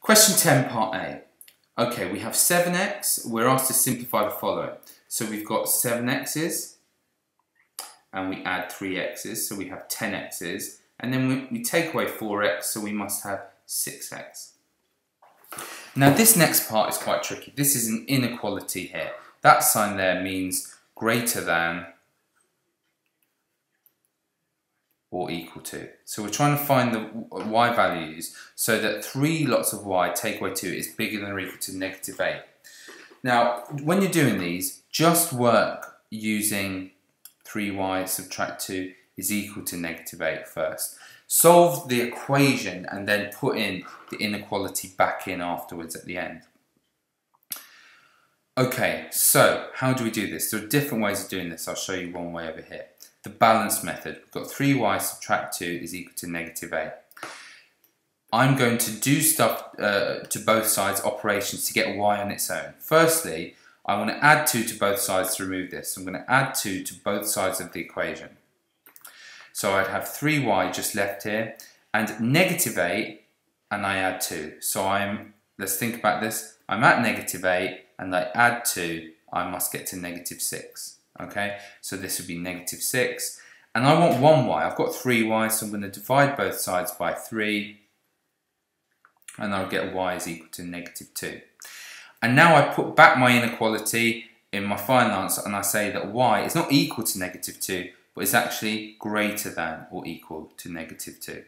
Question 10, part A. Okay, we have 7x. We're asked to simplify the following. So we've got 7x's, and we add 3x's, so we have 10x's. And then we take away 4x, so we must have 6x. Now this next part is quite tricky. This is an inequality here. That sign there means greater than or equal to. So we're trying to find the y values so that 3 lots of y take away 2 is bigger than or equal to -8. Now, when you're doing these, just work using 3y subtract 2 is equal to -8 first. Solve the equation and then put in the inequality back in afterwards at the end. Okay, so how do we do this? There are different ways of doing this. I'll show you one way over here. The balance method. We've got 3y subtract 2 is equal to -8. I'm going to do stuff to both sides, operations, to get y on its own. Firstly, I want to add 2 to both sides to remove this. I'm going to add 2 to both sides of the equation. So I'd have 3y just left here, and -8, and I add 2. So let's think about this. I'm at -8, and I add 2, I must get to -6. Okay, so this would be -6, and I want 1y. I've got 3y, so I'm going to divide both sides by 3, and I'll get y is equal to -2. And now I put back my inequality in my final answer, and I say that y is not equal to -2, but is actually greater than or equal to -2.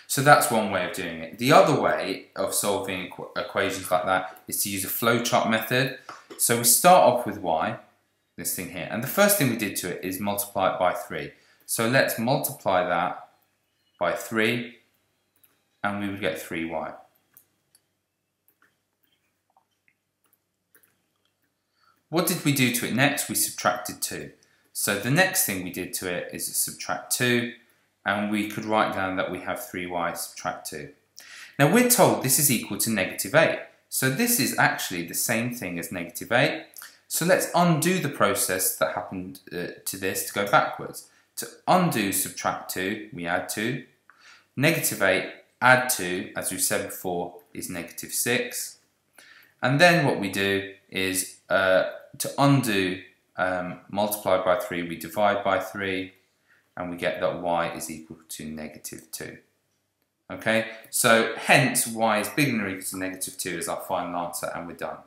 So that's one way of doing it. The other way of solving equations like that is to use a flowchart method. So we start off with y, this thing here, and the first thing we did to it is multiply it by 3. So let's multiply that by 3, and we would get 3y. What did we do to it next? We subtracted 2. So the next thing we did to it is subtract 2, and we could write down that we have 3y subtract 2. Now we're told this is equal to -8. So this is actually the same thing as -8. So let's undo the process that happened to this to go backwards. To undo subtract 2, we add 2. -8 add 2, as we've said before, is -6. And then what we do is to undo multiply by 3, we divide by 3, and we get that y is equal to -2. Okay, so hence y is bigger than or equal to -2 is our final answer, and we're done.